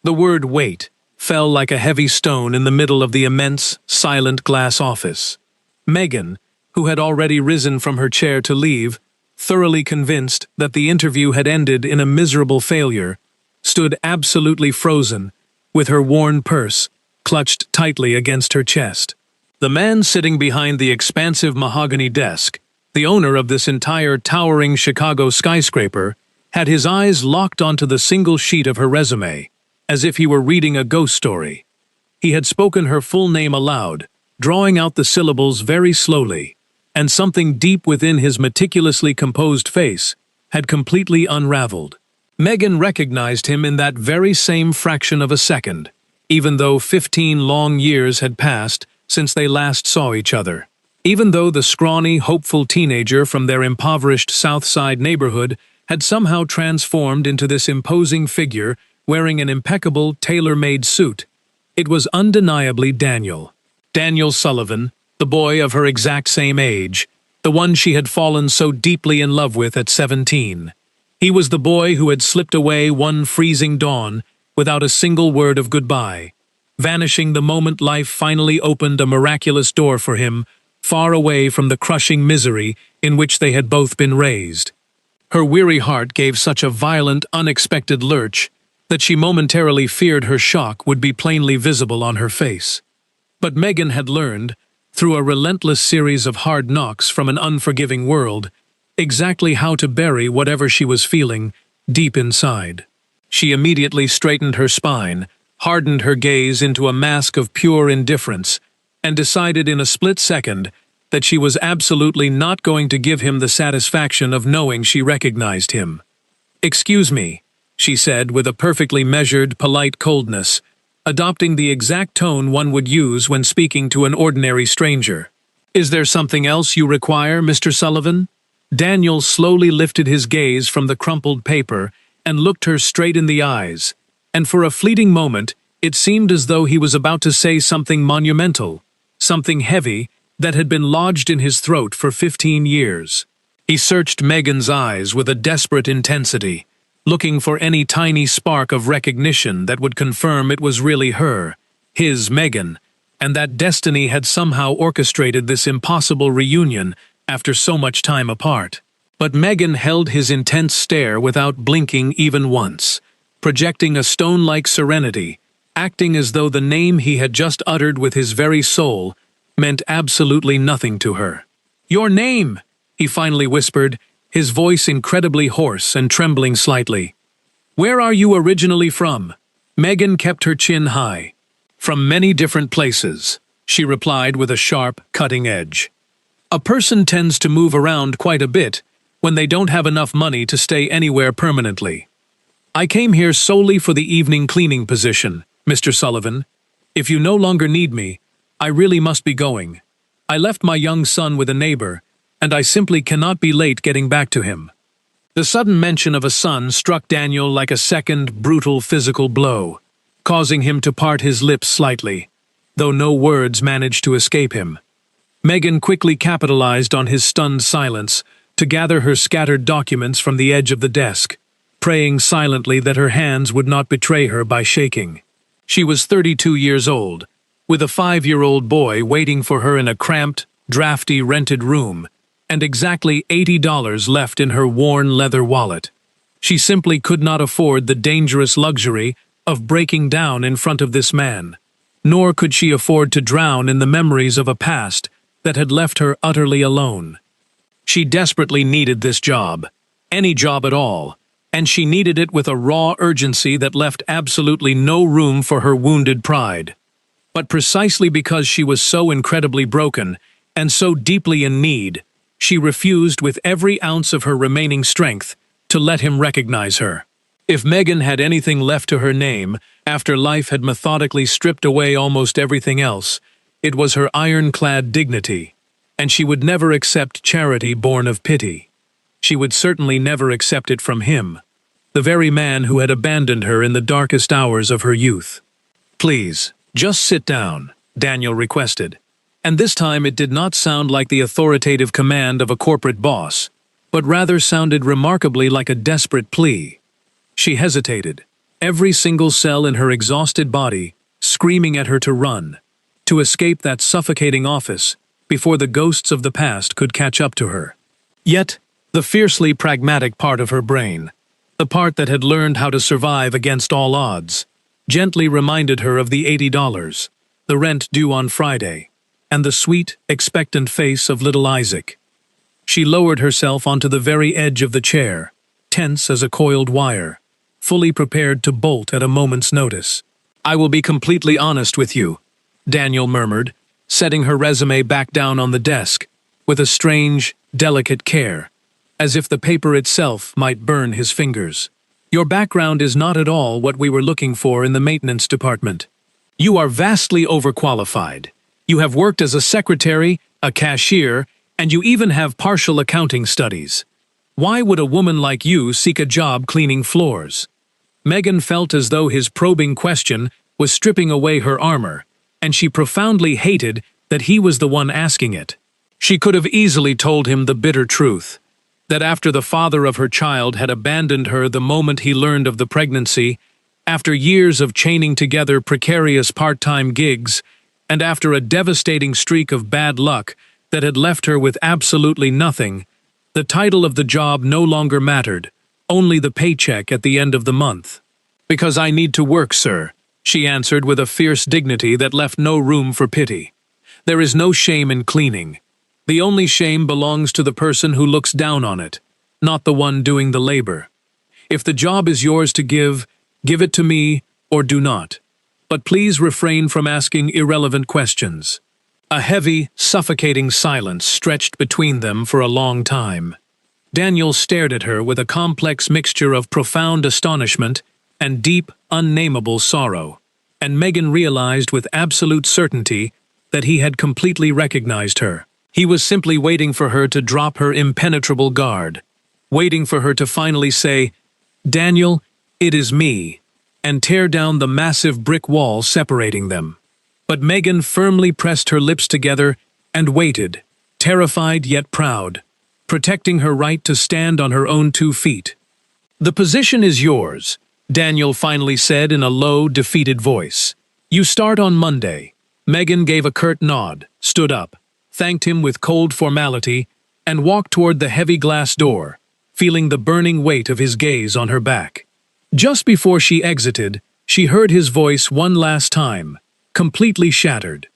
The word wait fell like a heavy stone in the middle of the immense, silent glass office. Megan, who had already risen from her chair to leave, thoroughly convinced that the interview had ended in a miserable failure, stood absolutely frozen, with her worn purse clutched tightly against her chest. The man sitting behind the expansive mahogany desk, the owner of this entire towering Chicago skyscraper, had his eyes locked onto the single sheet of her resume, as if he were reading a ghost story. He had spoken her full name aloud, drawing out the syllables very slowly, and something deep within his meticulously composed face had completely unraveled. Megan recognized him in that very same fraction of a second, even though 15 long years had passed since they last saw each other. Even though the scrawny, hopeful teenager from their impoverished South Side neighborhood had somehow transformed into this imposing figure wearing an impeccable, tailor-made suit, it was undeniably Daniel. Daniel Sullivan, the boy of her exact same age, the one she had fallen so deeply in love with at 17. He was the boy who had slipped away one freezing dawn without a single word of goodbye, vanishing the moment life finally opened a miraculous door for him, far away from the crushing misery in which they had both been raised. Her weary heart gave such a violent, unexpected lurch that she momentarily feared her shock would be plainly visible on her face. But Megan had learned, through a relentless series of hard knocks from an unforgiving world, exactly how to bury whatever she was feeling deep inside. She immediately straightened her spine, hardened her gaze into a mask of pure indifference, and decided in a split second that she was absolutely not going to give him the satisfaction of knowing she recognized him. "Excuse me," she said with a perfectly measured, polite coldness, adopting the exact tone one would use when speaking to an ordinary stranger. "Is there something else you require, Mr. Sullivan?" Daniel slowly lifted his gaze from the crumpled paper and looked her straight in the eyes, and for a fleeting moment it seemed as though he was about to say something monumental, something heavy that had been lodged in his throat for 15 years. He searched Megan's eyes with a desperate intensity, looking for any tiny spark of recognition that would confirm it was really her, his Megan, and that destiny had somehow orchestrated this impossible reunion after so much time apart. But Megan held his intense stare without blinking even once, projecting a stone-like serenity, acting as though the name he had just uttered with his very soul meant absolutely nothing to her. "Your name," he finally whispered, his voice incredibly hoarse and trembling slightly. "Where are you originally from?" Megan kept her chin high. "From many different places," she replied with a sharp, cutting edge. "A person tends to move around quite a bit when they don't have enough money to stay anywhere permanently. I came here solely for the evening cleaning position, Mr. Sullivan. If you no longer need me, I really must be going. I left my young son with a neighbor, and I simply cannot be late getting back to him." The sudden mention of a son struck Daniel like a second, brutal physical blow, causing him to part his lips slightly, though no words managed to escape him. Megan quickly capitalized on his stunned silence to gather her scattered documents from the edge of the desk, praying silently that her hands would not betray her by shaking. She was 32 years old, with a 5-year-old boy waiting for her in a cramped, drafty rented room, and exactly $80 left in her worn leather wallet. She simply could not afford the dangerous luxury of breaking down in front of this man, nor could she afford to drown in the memories of a past that had left her utterly alone. She desperately needed this job, any job at all, and she needed it with a raw urgency that left absolutely no room for her wounded pride. But precisely because she was so incredibly broken and so deeply in need, she refused with every ounce of her remaining strength to let him recognize her. If Megan had anything left to her name after life had methodically stripped away almost everything else, it was her ironclad dignity, and she would never accept charity born of pity. She would certainly never accept it from him, the very man who had abandoned her in the darkest hours of her youth. "Please, just sit down," Daniel requested. And this time it did not sound like the authoritative command of a corporate boss, but rather sounded remarkably like a desperate plea. She hesitated, every single cell in her exhausted body screaming at her to run, to escape that suffocating office before the ghosts of the past could catch up to her. Yet, the fiercely pragmatic part of her brain, the part that had learned how to survive against all odds, gently reminded her of the $80, the rent due on Friday, and the sweet, expectant face of little Isaac. She lowered herself onto the very edge of the chair, tense as a coiled wire, fully prepared to bolt at a moment's notice. "I will be completely honest with you," Daniel murmured, setting her resume back down on the desk, with a strange, delicate care, as if the paper itself might burn his fingers. "Your background is not at all what we were looking for in the maintenance department. You are vastly overqualified. You have worked as a secretary, a cashier, and you even have partial accounting studies. Why would a woman like you seek a job cleaning floors?" Megan felt as though his probing question was stripping away her armor, and she profoundly hated that he was the one asking it. She could have easily told him the bitter truth, that after the father of her child had abandoned her the moment he learned of the pregnancy, after years of chaining together precarious part-time gigs, and after a devastating streak of bad luck that had left her with absolutely nothing, the title of the job no longer mattered, only the paycheck at the end of the month. "Because I need to work, sir," she answered with a fierce dignity that left no room for pity. "There is no shame in cleaning. The only shame belongs to the person who looks down on it, not the one doing the labor. If the job is yours to give it to me, or do not. But please refrain from asking irrelevant questions." A heavy, suffocating silence stretched between them for a long time. Daniel stared at her with a complex mixture of profound astonishment and deep, unnameable sorrow, and Megan realized with absolute certainty that he had completely recognized her. He was simply waiting for her to drop her impenetrable guard, waiting for her to finally say, "Daniel, it is me," and tear down the massive brick wall separating them. But Megan firmly pressed her lips together and waited, terrified yet proud, protecting her right to stand on her own 2 feet. "The position is yours," Daniel finally said in a low, defeated voice. "You start on Monday." Megan gave a curt nod, stood up, thanked him with cold formality, and walked toward the heavy glass door, feeling the burning weight of his gaze on her back. Just before she exited, she heard his voice one last time, completely shattered.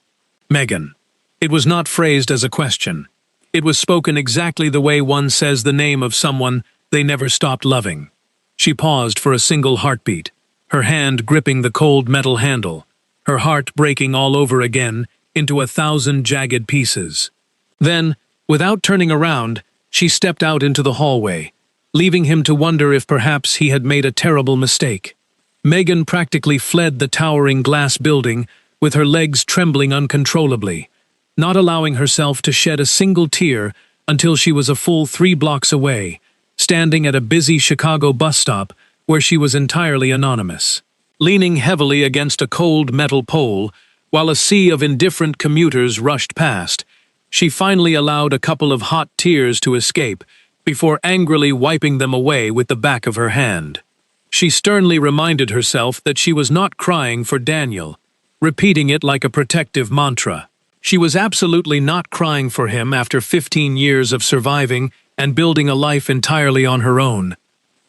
"Megan." It was not phrased as a question. It was spoken exactly the way one says the name of someone they never stopped loving. She paused for a single heartbeat, her hand gripping the cold metal handle, her heart breaking all over again into 1,000 jagged pieces. Then, without turning around, she stepped out into the hallway, leaving him to wonder if perhaps he had made a terrible mistake. Megan practically fled the towering glass building with her legs trembling uncontrollably, not allowing herself to shed a single tear until she was a full 3 blocks away, standing at a busy Chicago bus stop where she was entirely anonymous. Leaning heavily against a cold metal pole, while a sea of indifferent commuters rushed past, she finally allowed a couple of hot tears to escape before angrily wiping them away with the back of her hand. She sternly reminded herself that she was not crying for Daniel, repeating it like a protective mantra. She was absolutely not crying for him after 15 years of surviving and building a life entirely on her own.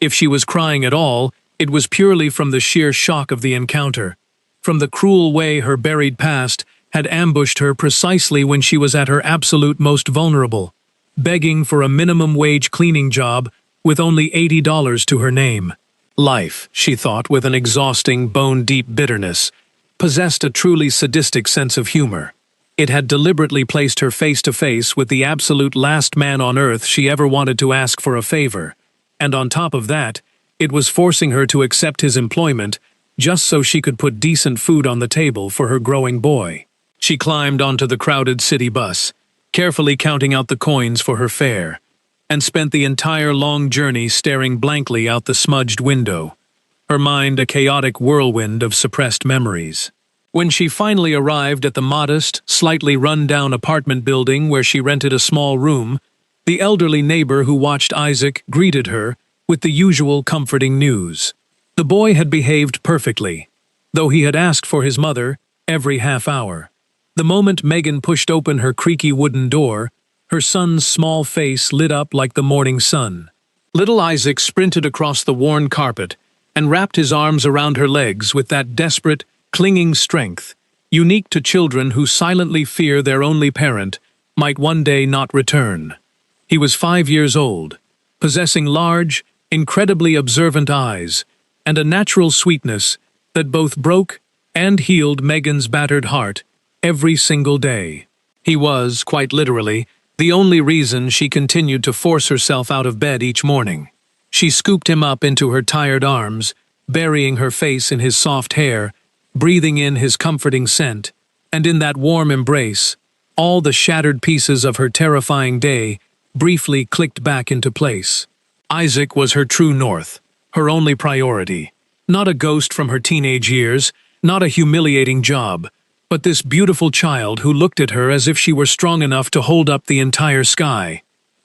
If she was crying at all, it was purely from the sheer shock of the encounter, from the cruel way her buried past had ambushed her precisely when she was at her absolute most vulnerable, begging for a minimum-wage cleaning job with only $80 to her name. Life, she thought with an exhausting, bone-deep bitterness, possessed a truly sadistic sense of humor. It had deliberately placed her face-to-face with the absolute last man on earth she ever wanted to ask for a favor, and on top of that, it was forcing her to accept his employment just so she could put decent food on the table for her growing boy. She climbed onto the crowded city bus, carefully counting out the coins for her fare, and spent the entire long journey staring blankly out the smudged window, her mind a chaotic whirlwind of suppressed memories. When she finally arrived at the modest, slightly run-down apartment building where she rented a small room, the elderly neighbor who watched Isaac greeted her with the usual comforting news. The boy had behaved perfectly, though he had asked for his mother every half hour. The moment Megan pushed open her creaky wooden door, her son's small face lit up like the morning sun. Little Isaac sprinted across the worn carpet and wrapped his arms around her legs with that desperate, clinging strength, unique to children who silently fear their only parent might one day not return. He was 5 years old, possessing large, incredibly observant eyes, and a natural sweetness that both broke and healed Megan's battered heart every single day. He was, quite literally, the only reason she continued to force herself out of bed each morning. She scooped him up into her tired arms, burying her face in his soft hair, breathing in his comforting scent, and in that warm embrace, all the shattered pieces of her terrifying day briefly clicked back into place. Isaac was her true north, her only priority. Not a ghost from her teenage years, not a humiliating job, but this beautiful child who looked at her as if she were strong enough to hold up the entire sky.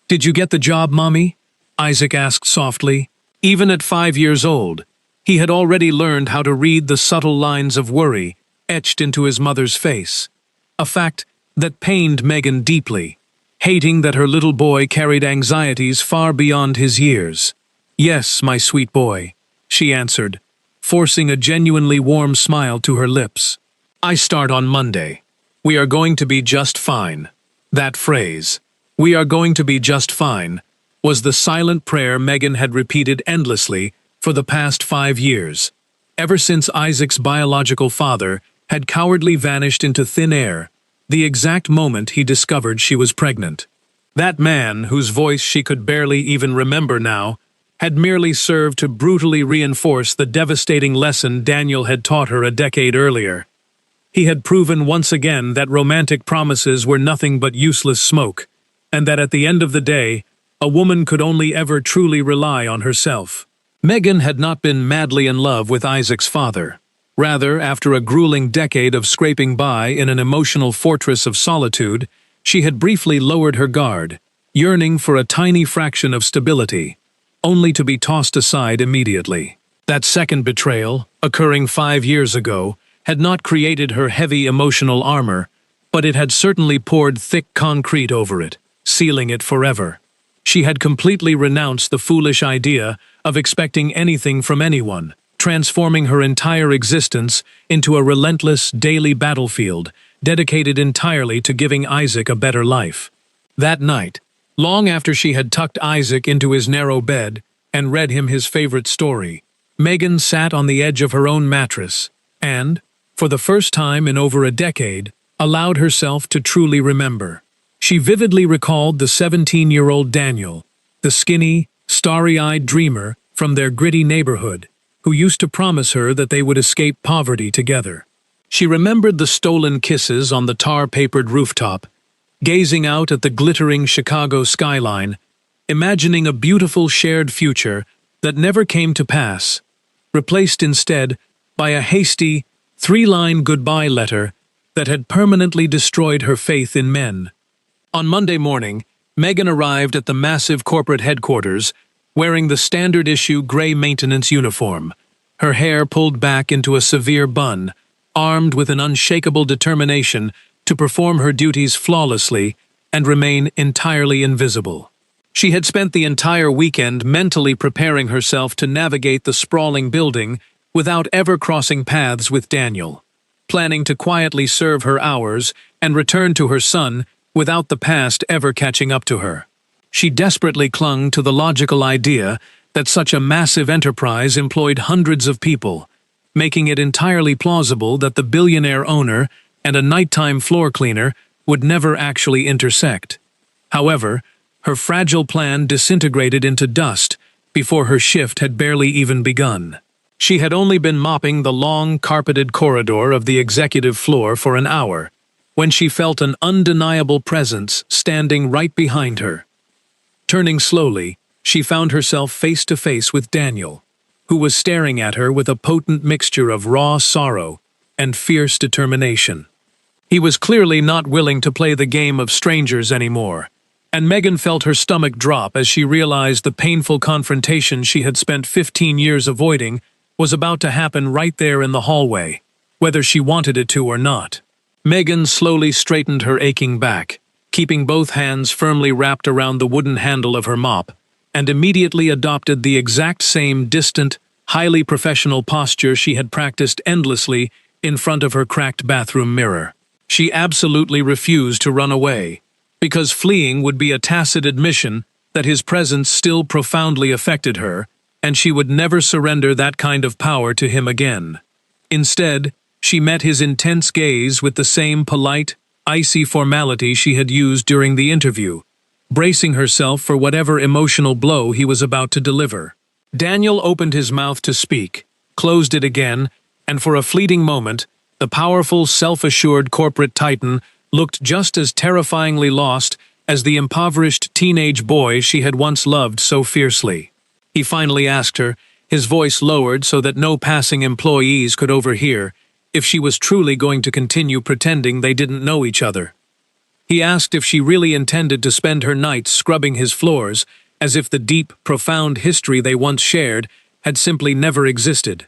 "Did you get the job, Mommy?" Isaac asked softly. Even at 5 years old, he had already learned how to read the subtle lines of worry etched into his mother's face. A fact that pained Megan deeply, hating that her little boy carried anxieties far beyond his years. "Yes, my sweet boy," she answered, forcing a genuinely warm smile to her lips. "I start on Monday. We are going to be just fine." That phrase, "we are going to be just fine," was the silent prayer Megan had repeated endlessly for the past 5 years, ever since Isaac's biological father had cowardly vanished into thin air the exact moment he discovered she was pregnant. That man, whose voice she could barely even remember now, had merely served to brutally reinforce the devastating lesson Daniel had taught her a decade earlier. He had proven once again that romantic promises were nothing but useless smoke, and that at the end of the day, a woman could only ever truly rely on herself. Megan had not been madly in love with Isaac's father. Rather, after a grueling decade of scraping by in an emotional fortress of solitude, she had briefly lowered her guard, yearning for a tiny fraction of stability, only to be tossed aside immediately. That second betrayal, occurring 5 years ago, had not created her heavy emotional armor, but it had certainly poured thick concrete over it, sealing it forever. She had completely renounced the foolish idea of expecting anything from anyone, transforming her entire existence into a relentless daily battlefield dedicated entirely to giving Isaac a better life. That night, long after she had tucked Isaac into his narrow bed and read him his favorite story, Megan sat on the edge of her own mattress and, for the first time in over a decade, allowed herself to truly remember. She vividly recalled the 17-year-old Daniel, the skinny, starry-eyed dreamer from their gritty neighborhood, who used to promise her that they would escape poverty together. She remembered the stolen kisses on the tar-papered rooftop, gazing out at the glittering Chicago skyline, imagining a beautiful shared future that never came to pass, replaced instead by a hasty, 3-line goodbye letter that had permanently destroyed her faith in men. On Monday morning, Megan arrived at the massive corporate headquarters, wearing the standard-issue gray maintenance uniform, her hair pulled back into a severe bun, armed with an unshakable determination to perform her duties flawlessly and remain entirely invisible. She had spent the entire weekend mentally preparing herself to navigate the sprawling building without ever crossing paths with Daniel, planning to quietly serve her hours and return to her son without the past ever catching up to her. She desperately clung to the logical idea that such a massive enterprise employed hundreds of people, making it entirely plausible that the billionaire owner and a nighttime floor cleaner would never actually intersect. However, her fragile plan disintegrated into dust before her shift had barely even begun. She had only been mopping the long, carpeted corridor of the executive floor for an hour, when she felt an undeniable presence standing right behind her. Turning slowly, she found herself face to face with Daniel, who was staring at her with a potent mixture of raw sorrow and fierce determination. He was clearly not willing to play the game of strangers anymore, and Megan felt her stomach drop as she realized the painful confrontation she had spent 15 years avoiding was about to happen right there in the hallway, whether she wanted it to or not. Megan slowly straightened her aching back, keeping both hands firmly wrapped around the wooden handle of her mop, and immediately adopted the exact same distant, highly professional posture she had practiced endlessly in front of her cracked bathroom mirror. She absolutely refused to run away, because fleeing would be a tacit admission that his presence still profoundly affected her, and she would never surrender that kind of power to him again. Instead, she met his intense gaze with the same polite, icy formality she had used during the interview, bracing herself for whatever emotional blow he was about to deliver. Daniel opened his mouth to speak, closed it again, and for a fleeting moment, the powerful, self-assured corporate titan looked just as terrifyingly lost as the impoverished teenage boy she had once loved so fiercely. He finally asked her, his voice lowered so that no passing employees could overhear, if she was truly going to continue pretending they didn't know each other. He asked if she really intended to spend her nights scrubbing his floors, as if the deep, profound history they once shared had simply never existed.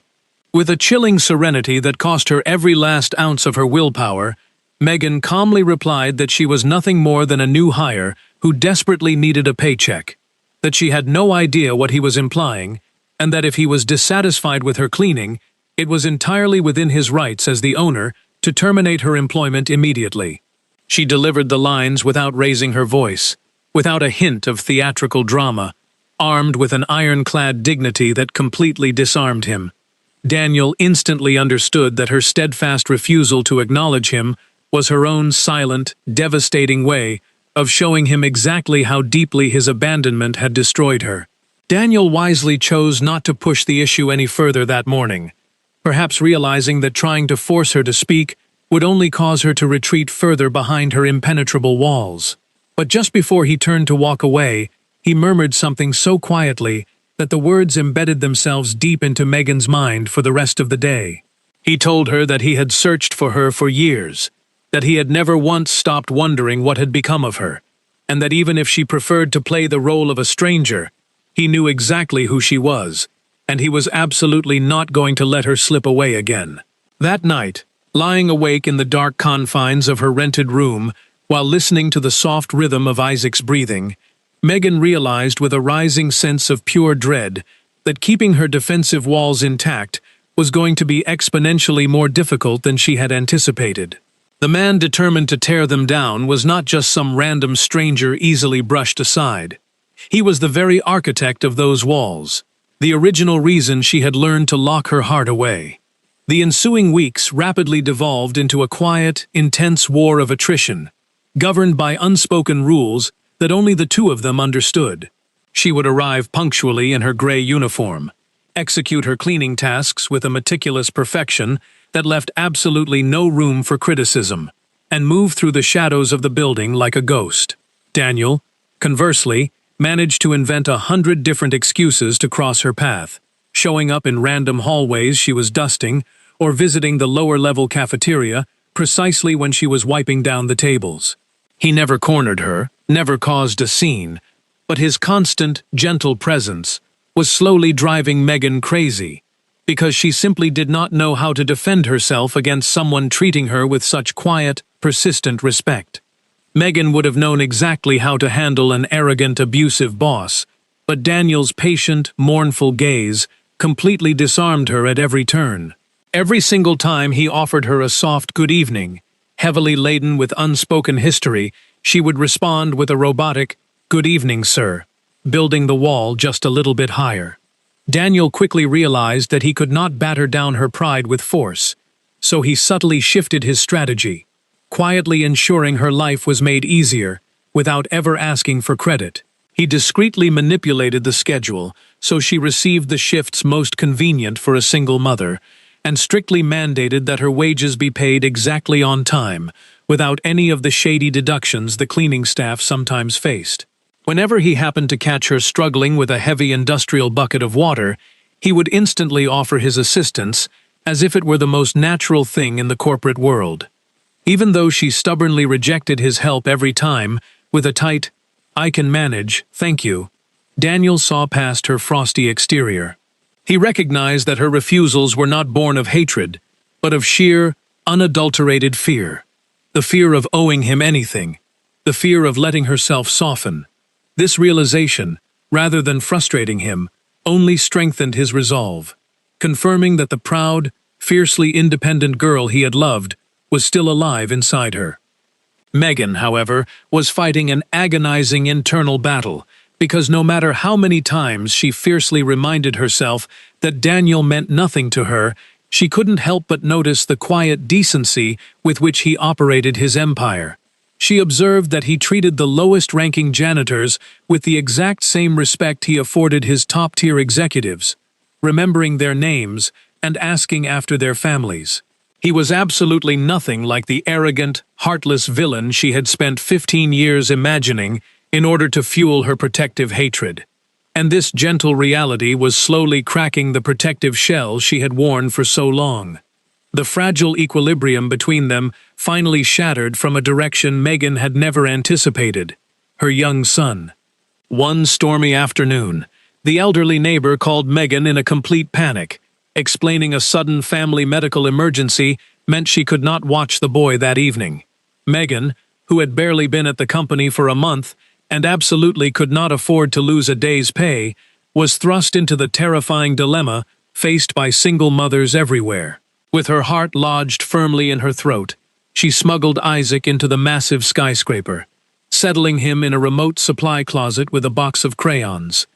With a chilling serenity that cost her every last ounce of her willpower, Megan calmly replied that she was nothing more than a new hire who desperately needed a paycheck, that she had no idea what he was implying, and that if he was dissatisfied with her cleaning, it was entirely within his rights as the owner to terminate her employment immediately. She delivered the lines without raising her voice, without a hint of theatrical drama, armed with an ironclad dignity that completely disarmed him. Daniel instantly understood that her steadfast refusal to acknowledge him was her own silent, devastating way of showing him exactly how deeply his abandonment had destroyed her. Daniel wisely chose not to push the issue any further that morning, perhaps realizing that trying to force her to speak would only cause her to retreat further behind her impenetrable walls. But just before he turned to walk away, he murmured something so quietly that the words embedded themselves deep into Megan's mind for the rest of the day. He told her that he had searched for her for years, that he had never once stopped wondering what had become of her, and that even if she preferred to play the role of a stranger, he knew exactly who she was, and he was absolutely not going to let her slip away again. That night, lying awake in the dark confines of her rented room while listening to the soft rhythm of Isaac's breathing, Megan realized with a rising sense of pure dread that keeping her defensive walls intact was going to be exponentially more difficult than she had anticipated. The man determined to tear them down was not just some random stranger easily brushed aside. He was the very architect of those walls, the original reason she had learned to lock her heart away. The ensuing weeks rapidly devolved into a quiet, intense war of attrition, governed by unspoken rules that only the two of them understood. She would arrive punctually in her gray uniform, execute her cleaning tasks with a meticulous perfection that left absolutely no room for criticism, and move through the shadows of the building like a ghost. Daniel, conversely, managed to invent 100 different excuses to cross her path, showing up in random hallways she was dusting, or visiting the lower-level cafeteria precisely when she was wiping down the tables. He never cornered her, never caused a scene, but his constant, gentle presence was slowly driving Megan crazy, because she simply did not know how to defend herself against someone treating her with such quiet, persistent respect. Megan would have known exactly how to handle an arrogant, abusive boss, but Daniel's patient, mournful gaze completely disarmed her at every turn. Every single time he offered her a soft good evening, heavily laden with unspoken history, she would respond with a robotic, "Good evening, sir," building the wall just a little bit higher. Daniel quickly realized that he could not batter down her pride with force, so he subtly shifted his strategy, quietly ensuring her life was made easier without ever asking for credit. He discreetly manipulated the schedule so she received the shifts most convenient for a single mother, and strictly mandated that her wages be paid exactly on time, without any of the shady deductions the cleaning staff sometimes faced. Whenever he happened to catch her struggling with a heavy industrial bucket of water, he would instantly offer his assistance, as if it were the most natural thing in the corporate world. Even though she stubbornly rejected his help every time, with a tight, "I can manage, thank you," Daniel saw past her frosty exterior. He recognized that her refusals were not born of hatred, but of sheer, unadulterated fear. The fear of owing him anything, the fear of letting herself soften. This realization, rather than frustrating him, only strengthened his resolve, confirming that the proud, fiercely independent girl he had loved was still alive inside her. Megan, however, was fighting an agonizing internal battle, because no matter how many times she fiercely reminded herself that Daniel meant nothing to her, she couldn't help but notice the quiet decency with which he operated his empire. She observed that he treated the lowest-ranking janitors with the exact same respect he afforded his top-tier executives, remembering their names and asking after their families. He was absolutely nothing like the arrogant, heartless villain she had spent 15 years imagining in order to fuel her protective hatred. And this gentle reality was slowly cracking the protective shell she had worn for so long. The fragile equilibrium between them finally shattered from a direction Megan had never anticipated: her young son. One stormy afternoon, the elderly neighbor called Megan in a complete panic, explaining a sudden family medical emergency meant she could not watch the boy that evening. Megan, who had barely been at the company for a month and absolutely could not afford to lose a day's pay, was thrust into the terrifying dilemma faced by single mothers everywhere. With her heart lodged firmly in her throat, she smuggled Isaac into the massive skyscraper, settling him in a remote supply closet with a box of crayons,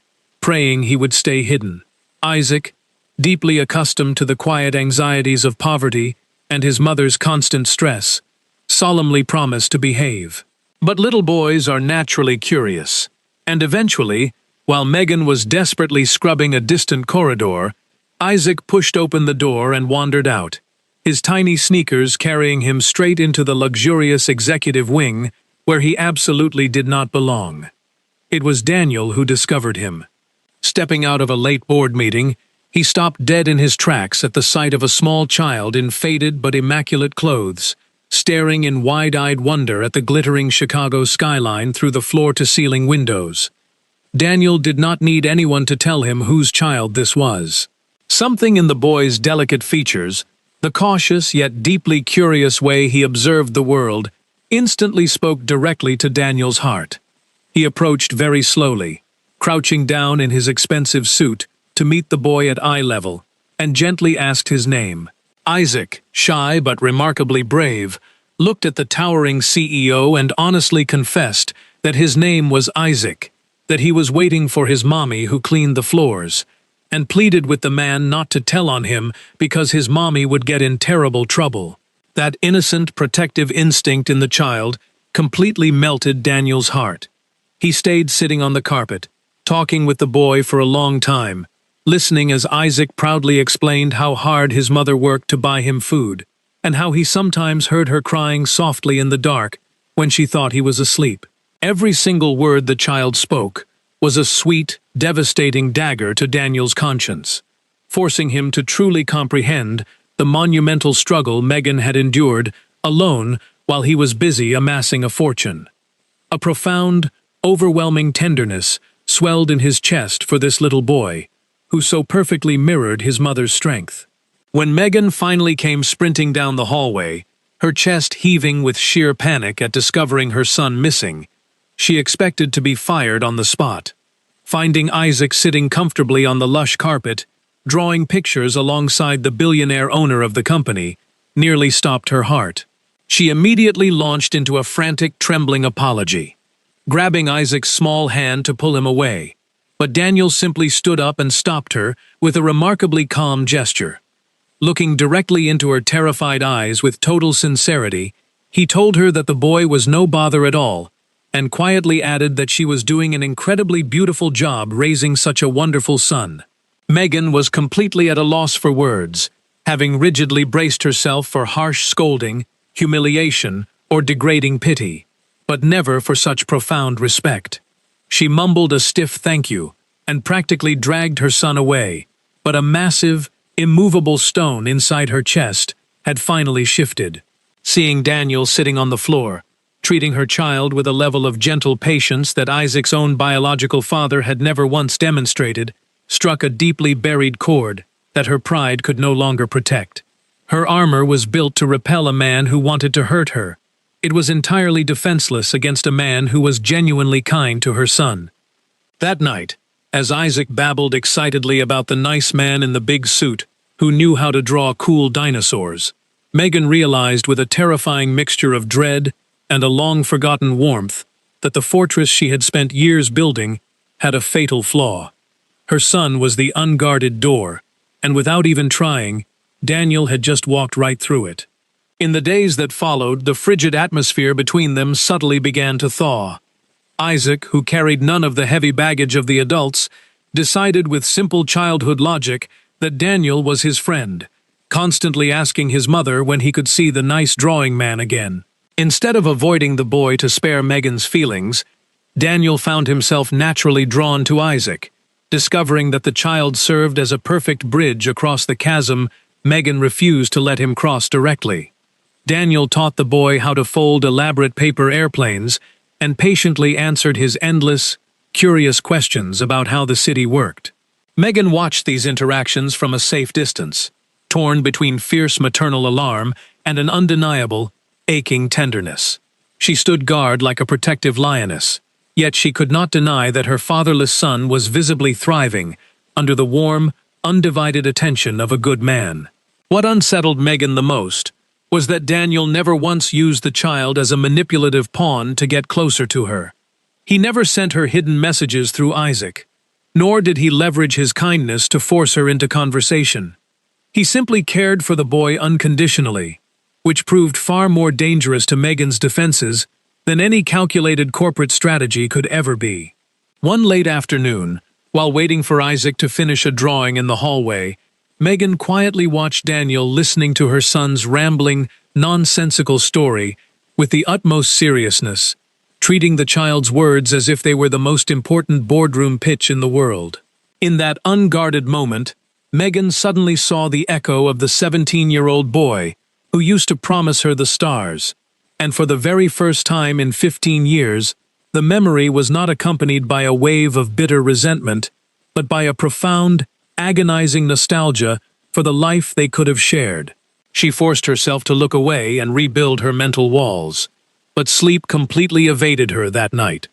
praying he would stay hidden. Isaac, deeply accustomed to the quiet anxieties of poverty and his mother's constant stress, solemnly promised to behave. But little boys are naturally curious, and eventually, while Megan was desperately scrubbing a distant corridor, Isaac pushed open the door and wandered out, his tiny sneakers carrying him straight into the luxurious executive wing where he absolutely did not belong. It was Daniel who discovered him. Stepping out of a late board meeting, he stopped dead in his tracks at the sight of a small child in faded but immaculate clothes, staring in wide-eyed wonder at the glittering Chicago skyline through the floor-to-ceiling windows. Daniel did not need anyone to tell him whose child this was. Something in the boy's delicate features, the cautious yet deeply curious way he observed the world, instantly spoke directly to Daniel's heart. He approached very slowly, crouching down in his expensive suit to meet the boy at eye level, and gently asked his name. Isaac, shy but remarkably brave, looked at the towering CEO and honestly confessed that his name was Isaac, that he was waiting for his mommy who cleaned the floors, and pleaded with the man not to tell on him because his mommy would get in terrible trouble. That innocent, protective instinct in the child completely melted Daniel's heart. He stayed sitting on the carpet, talking with the boy for a long time, listening as Isaac proudly explained how hard his mother worked to buy him food, and how he sometimes heard her crying softly in the dark when she thought he was asleep. Every single word the child spoke was a sweet, devastating dagger to Daniel's conscience, forcing him to truly comprehend the monumental struggle Megan had endured alone while he was busy amassing a fortune. A profound, overwhelming tenderness swelled in his chest for this little boy, who so perfectly mirrored his mother's strength. When Megan finally came sprinting down the hallway, her chest heaving with sheer panic at discovering her son missing, she expected to be fired on the spot. Finding Isaac sitting comfortably on the lush carpet, drawing pictures alongside the billionaire owner of the company, nearly stopped her heart. She immediately launched into a frantic, trembling apology, grabbing Isaac's small hand to pull him away. But Daniel simply stood up and stopped her with a remarkably calm gesture. Looking directly into her terrified eyes with total sincerity, he told her that the boy was no bother at all, and quietly added that she was doing an incredibly beautiful job raising such a wonderful son. Megan was completely at a loss for words, having rigidly braced herself for harsh scolding, humiliation, or degrading pity, but never for such profound respect. She mumbled a stiff thank you and practically dragged her son away, but a massive, immovable stone inside her chest had finally shifted. Seeing Daniel sitting on the floor, treating her child with a level of gentle patience that Isaac's own biological father had never once demonstrated, struck a deeply buried chord that her pride could no longer protect. Her armor was built to repel a man who wanted to hurt her. It was entirely defenseless against a man who was genuinely kind to her son. That night, as Isaac babbled excitedly about the nice man in the big suit who knew how to draw cool dinosaurs, Megan realized with a terrifying mixture of dread and a long-forgotten warmth that the fortress she had spent years building had a fatal flaw. Her son was the unguarded door, and without even trying, Daniel had just walked right through it. In the days that followed, the frigid atmosphere between them subtly began to thaw. Isaac, who carried none of the heavy baggage of the adults, decided with simple childhood logic that Daniel was his friend, constantly asking his mother when he could see the nice drawing man again. Instead of avoiding the boy to spare Megan's feelings, Daniel found himself naturally drawn to Isaac, discovering that the child served as a perfect bridge across the chasm Megan refused to let him cross directly. Daniel taught the boy how to fold elaborate paper airplanes and patiently answered his endless, curious questions about how the city worked. Megan watched these interactions from a safe distance, torn between fierce maternal alarm and an undeniable, aching tenderness. She stood guard like a protective lioness, yet she could not deny that her fatherless son was visibly thriving under the warm, undivided attention of a good man. What unsettled Megan the most was that Daniel never once used the child as a manipulative pawn to get closer to her. He never sent her hidden messages through Isaac, nor did he leverage his kindness to force her into conversation. He simply cared for the boy unconditionally, which proved far more dangerous to Megan's defenses than any calculated corporate strategy could ever be. One late afternoon, while waiting for Isaac to finish a drawing in the hallway, Megan quietly watched Daniel listening to her son's rambling, nonsensical story with the utmost seriousness, treating the child's words as if they were the most important boardroom pitch in the world. In that unguarded moment, Megan suddenly saw the echo of the 17-year-old boy who used to promise her the stars, and for the very first time in 15 years, the memory was not accompanied by a wave of bitter resentment, but by a profound, agonizing nostalgia for the life they could have shared. She forced herself to look away and rebuild her mental walls, but sleep completely evaded her that night.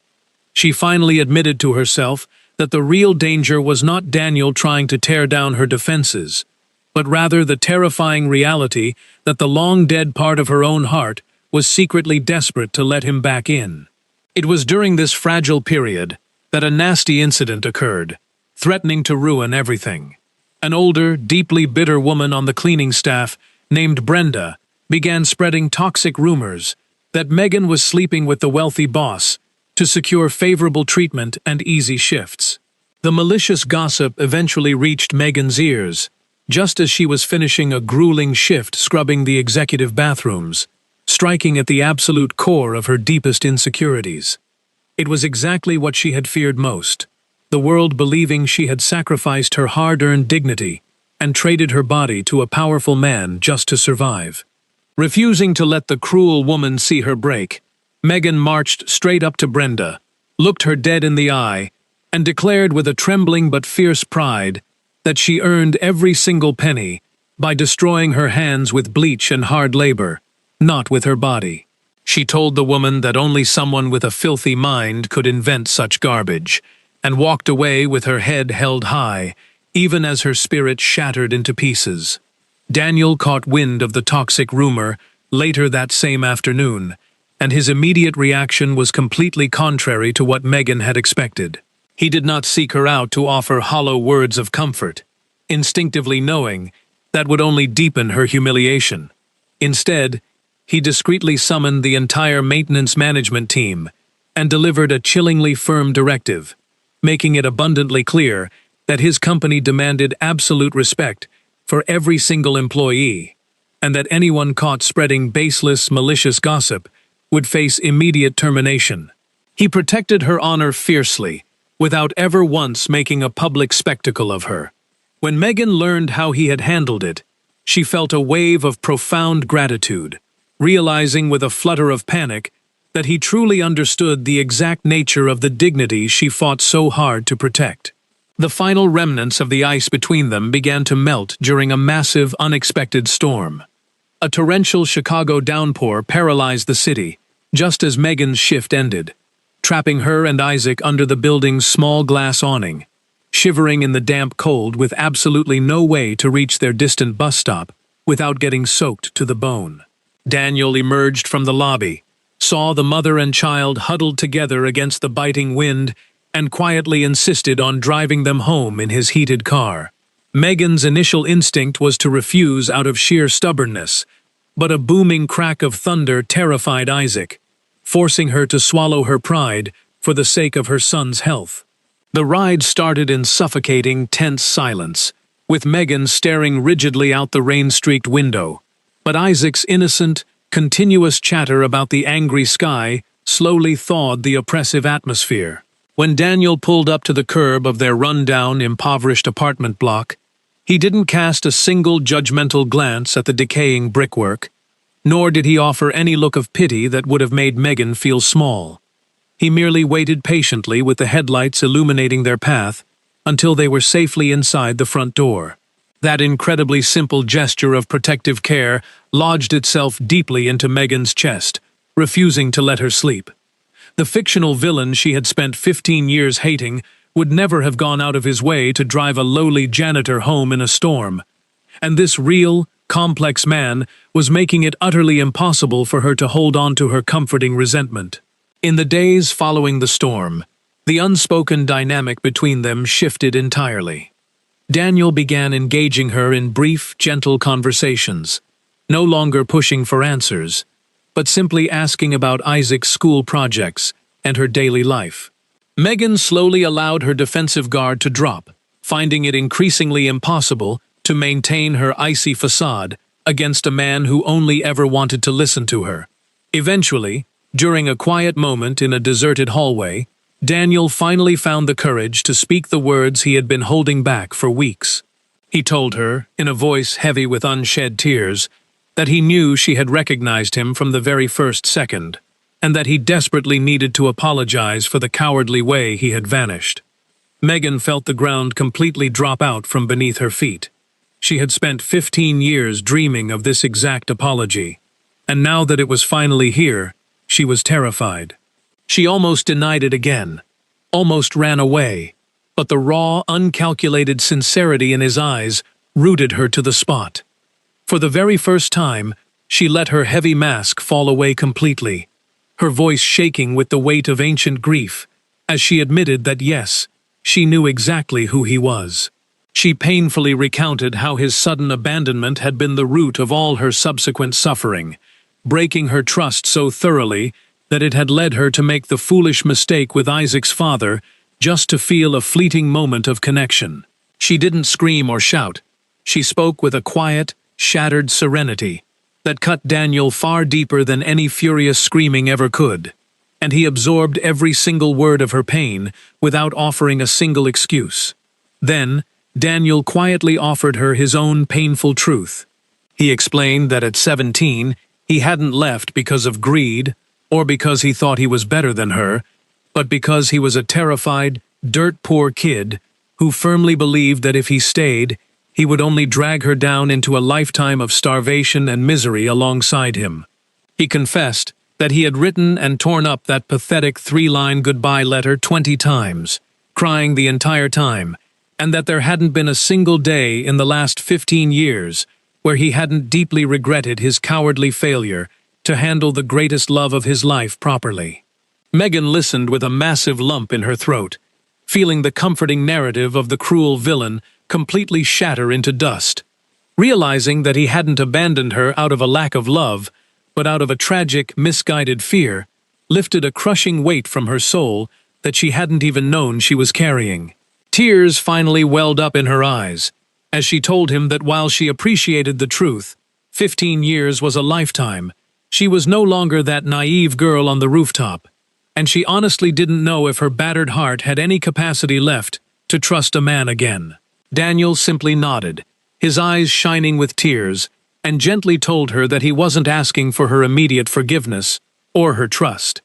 She finally admitted to herself that the real danger was not Daniel trying to tear down her defenses, but rather the terrifying reality that the long-dead part of her own heart was secretly desperate to let him back in. It was during this fragile period that a nasty incident occurred, threatening to ruin everything. An older, deeply bitter woman on the cleaning staff, named Brenda, began spreading toxic rumors that Megan was sleeping with the wealthy boss to secure favorable treatment and easy shifts. The malicious gossip eventually reached Megan's ears, just as she was finishing a grueling shift scrubbing the executive bathrooms, striking at the absolute core of her deepest insecurities. It was exactly what she had feared most, the world believing she had sacrificed her hard-earned dignity and traded her body to a powerful man just to survive. Refusing to let the cruel woman see her break, Megan marched straight up to Brenda, looked her dead in the eye, and declared with a trembling but fierce pride that she earned every single penny by destroying her hands with bleach and hard labor, not with her body. She told the woman that only someone with a filthy mind could invent such garbage, and walked away with her head held high, even as her spirit shattered into pieces. Daniel caught wind of the toxic rumor later that same afternoon, and his immediate reaction was completely contrary to what Megan had expected. He did not seek her out to offer hollow words of comfort, instinctively knowing that would only deepen her humiliation. Instead, he discreetly summoned the entire maintenance management team and delivered a chillingly firm directive, making it abundantly clear that his company demanded absolute respect for every single employee, and that anyone caught spreading baseless, malicious gossip would face immediate termination. He protected her honor fiercely, without ever once making a public spectacle of her. When Megan learned how he had handled it, she felt a wave of profound gratitude, realizing with a flutter of panic that he truly understood the exact nature of the dignity she fought so hard to protect. The final remnants of the ice between them began to melt during a massive, unexpected storm. A torrential Chicago downpour paralyzed the city, just as Megan's shift ended, trapping her and Isaac under the building's small glass awning, shivering in the damp cold with absolutely no way to reach their distant bus stop without getting soaked to the bone. Daniel emerged from the lobby, saw the mother and child huddled together against the biting wind, and quietly insisted on driving them home in his heated car. Megan's initial instinct was to refuse out of sheer stubbornness, but a booming crack of thunder terrified Isaac, forcing her to swallow her pride for the sake of her son's health. The ride started in suffocating, tense silence, with Megan staring rigidly out the rain-streaked window, but Isaac's innocent, continuous chatter about the angry sky slowly thawed the oppressive atmosphere. When Daniel pulled up to the curb of their run-down, impoverished apartment block, he didn't cast a single judgmental glance at the decaying brickwork, nor did he offer any look of pity that would have made Megan feel small. He merely waited patiently with the headlights illuminating their path until they were safely inside the front door. That incredibly simple gesture of protective care lodged itself deeply into Megan's chest, refusing to let her sleep. The fictional villain she had spent 15 years hating would never have gone out of his way to drive a lowly janitor home in a storm. And this real, complex man was making it utterly impossible for her to hold on to her comforting resentment. In the days following the storm, the unspoken dynamic between them shifted entirely. Daniel began engaging her in brief, gentle conversations, no longer pushing for answers, but simply asking about Isaac's school projects and her daily life. Megan slowly allowed her defensive guard to drop, finding it increasingly impossible to maintain her icy facade against a man who only ever wanted to listen to her. Eventually, during a quiet moment in a deserted hallway, Daniel finally found the courage to speak the words he had been holding back for weeks. He told her, in a voice heavy with unshed tears, that he knew she had recognized him from the very first second, and that he desperately needed to apologize for the cowardly way he had vanished. Megan felt the ground completely drop out from beneath her feet. She had spent 15 years dreaming of this exact apology, and now that it was finally here, she was terrified. She almost denied it again, almost ran away, but the raw, uncalculated sincerity in his eyes rooted her to the spot. For the very first time, she let her heavy mask fall away completely, her voice shaking with the weight of ancient grief, as she admitted that yes, she knew exactly who he was. She painfully recounted how his sudden abandonment had been the root of all her subsequent suffering, breaking her trust so thoroughly that it had led her to make the foolish mistake with Isaac's father just to feel a fleeting moment of connection. She didn't scream or shout. She spoke with a quiet, shattered serenity that cut Daniel far deeper than any furious screaming ever could, and he absorbed every single word of her pain without offering a single excuse. Then, Daniel quietly offered her his own painful truth. He explained that at 17, he hadn't left because of greed or because he thought he was better than her, but because he was a terrified, dirt-poor kid who firmly believed that if he stayed, he would only drag her down into a lifetime of starvation and misery alongside him. He confessed that he had written and torn up that pathetic 3-line goodbye letter 20 times, crying the entire time, and that there hadn't been a single day in the last 15 years where he hadn't deeply regretted his cowardly failure to handle the greatest love of his life properly. Megan listened with a massive lump in her throat, feeling the comforting narrative of the cruel villain completely shatter into dust. Realizing that he hadn't abandoned her out of a lack of love, but out of a tragic, misguided fear, lifted a crushing weight from her soul that she hadn't even known she was carrying. Tears finally welled up in her eyes, as she told him that while she appreciated the truth, 15 years was a lifetime, she was no longer that naive girl on the rooftop, and she honestly didn't know if her battered heart had any capacity left to trust a man again. Daniel simply nodded, his eyes shining with tears, and gently told her that he wasn't asking for her immediate forgiveness or her trust.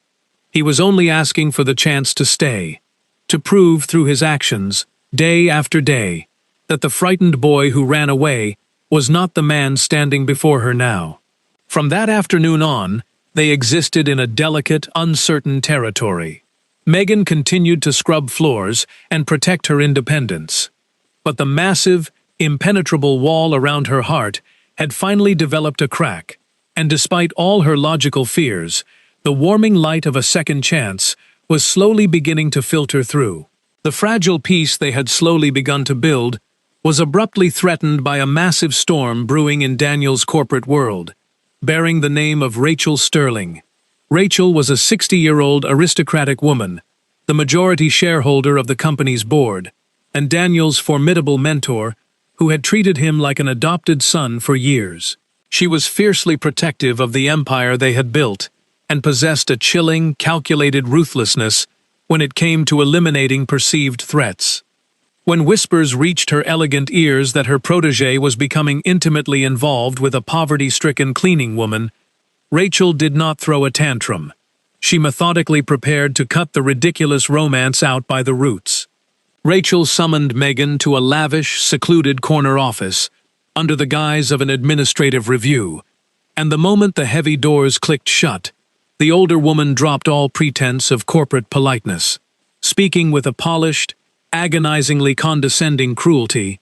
He was only asking for the chance to stay, to prove through his actions day after day, that the frightened boy who ran away was not the man standing before her now. From that afternoon on, they existed in a delicate, uncertain territory. Megan continued to scrub floors and protect her independence. But the massive, impenetrable wall around her heart had finally developed a crack, and despite all her logical fears, the warming light of a second chance was slowly beginning to filter through. The fragile peace they had slowly begun to build was abruptly threatened by a massive storm brewing in Daniel's corporate world, bearing the name of Rachel Sterling. Rachel was a 60-year-old aristocratic woman, the majority shareholder of the company's board, and Daniel's formidable mentor, who had treated him like an adopted son for years. She was fiercely protective of the empire they had built, and possessed a chilling, calculated ruthlessness when it came to eliminating perceived threats. When whispers reached her elegant ears that her protégé was becoming intimately involved with a poverty-stricken cleaning woman, Rachel did not throw a tantrum. She methodically prepared to cut the ridiculous romance out by the roots. Rachel summoned Megan to a lavish, secluded corner office, under the guise of an administrative review, and the moment the heavy doors clicked shut, the older woman dropped all pretense of corporate politeness. Speaking with a polished, agonizingly condescending cruelty,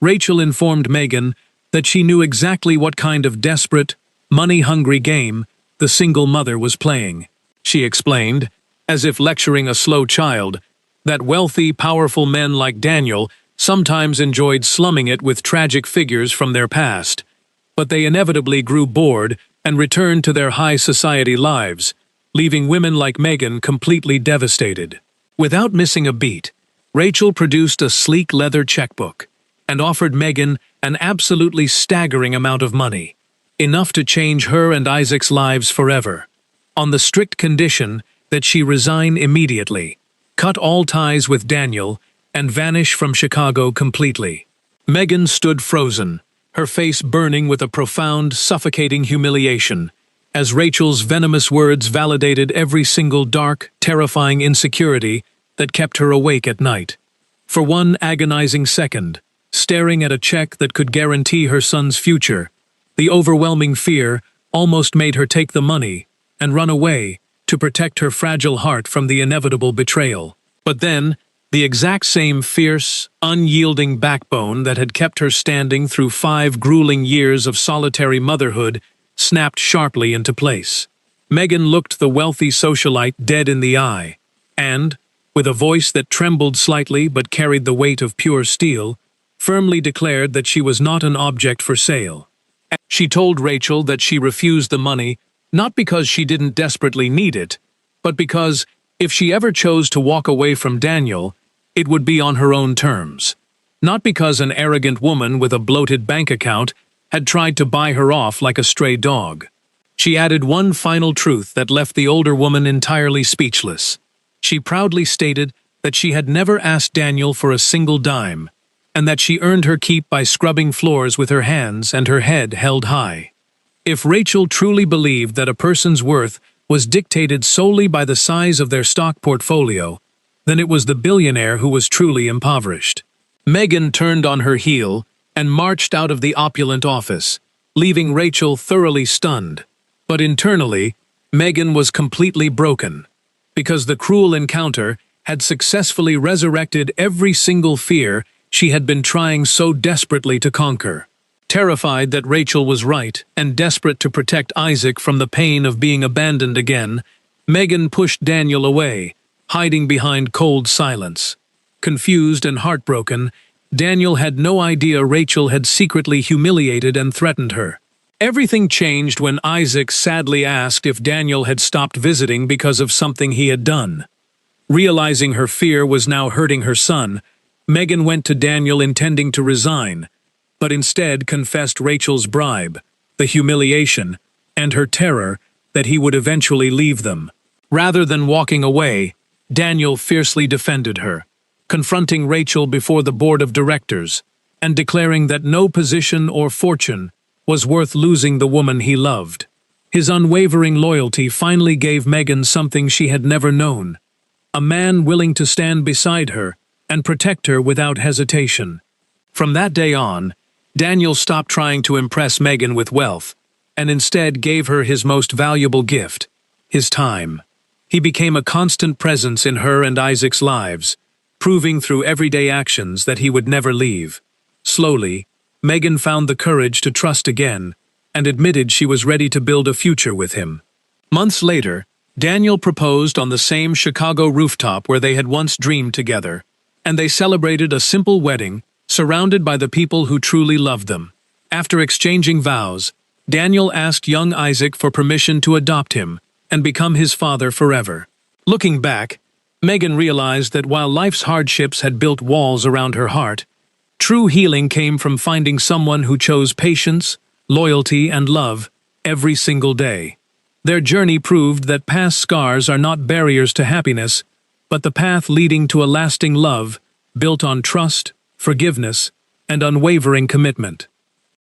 Rachel informed Megan that she knew exactly what kind of desperate, money-hungry game the single mother was playing. She explained, as if lecturing a slow child, that wealthy, powerful men like Daniel sometimes enjoyed slumming it with tragic figures from their past, but they inevitably grew bored and returned to their high society lives, leaving women like Megan completely devastated. Without missing a beat, Rachel produced a sleek leather checkbook and offered Megan an absolutely staggering amount of money, enough to change her and Isaac's lives forever, on the strict condition that she resign immediately, cut all ties with Daniel, and vanish from Chicago completely. Megan stood frozen, her face burning with a profound, suffocating humiliation, as Rachel's venomous words validated every single dark, terrifying insecurity that kept her awake at night. For one agonizing second, staring at a check that could guarantee her son's future, the overwhelming fear almost made her take the money and run away to protect her fragile heart from the inevitable betrayal. But then, the exact same fierce, unyielding backbone that had kept her standing through 5 grueling years of solitary motherhood snapped sharply into place. Megan looked the wealthy socialite dead in the eye, and, with a voice that trembled slightly but carried the weight of pure steel, firmly declared that she was not an object for sale. She told Rachel that she refused the money not because she didn't desperately need it, but because, if she ever chose to walk away from Daniel, it would be on her own terms. Not because an arrogant woman with a bloated bank account had tried to buy her off like a stray dog. She added one final truth that left the older woman entirely speechless. She proudly stated that she had never asked Daniel for a single dime, and that she earned her keep by scrubbing floors with her hands and her head held high. If Rachel truly believed that a person's worth was dictated solely by the size of their stock portfolio, then it was the billionaire who was truly impoverished. Megan turned on her heel and marched out of the opulent office, leaving Rachel thoroughly stunned. But internally, Megan was completely broken, because the cruel encounter had successfully resurrected every single fear she had been trying so desperately to conquer. Terrified that Rachel was right and desperate to protect Isaac from the pain of being abandoned again, Megan pushed Daniel away, hiding behind cold silence. Confused and heartbroken, Daniel had no idea Rachel had secretly humiliated and threatened her. Everything changed when Isaac sadly asked if Daniel had stopped visiting because of something he had done. Realizing her fear was now hurting her son, Megan went to Daniel intending to resign, but instead confessed Rachel's bribe, the humiliation, and her terror that he would eventually leave them. Rather than walking away, Daniel fiercely defended her, confronting Rachel before the board of directors, and declaring that no position or fortune was worth losing the woman he loved. His unwavering loyalty finally gave Megan something she had never known: a man willing to stand beside her, and protect her without hesitation. From that day on, Daniel stopped trying to impress Megan with wealth, and instead gave her his most valuable gift, his time. He became a constant presence in her and Isaac's lives, proving through everyday actions that he would never leave. Slowly, Megan found the courage to trust again, and admitted she was ready to build a future with him. Months later, Daniel proposed on the same Chicago rooftop where they had once dreamed together, and they celebrated a simple wedding, surrounded by the people who truly loved them. After exchanging vows, Daniel asked young Isaac for permission to adopt him and become his father forever. Looking back, Megan realized that while life's hardships had built walls around her heart, true healing came from finding someone who chose patience, loyalty, and love every single day. Their journey proved that past scars are not barriers to happiness, but the path leading to a lasting love built on trust, forgiveness, and unwavering commitment.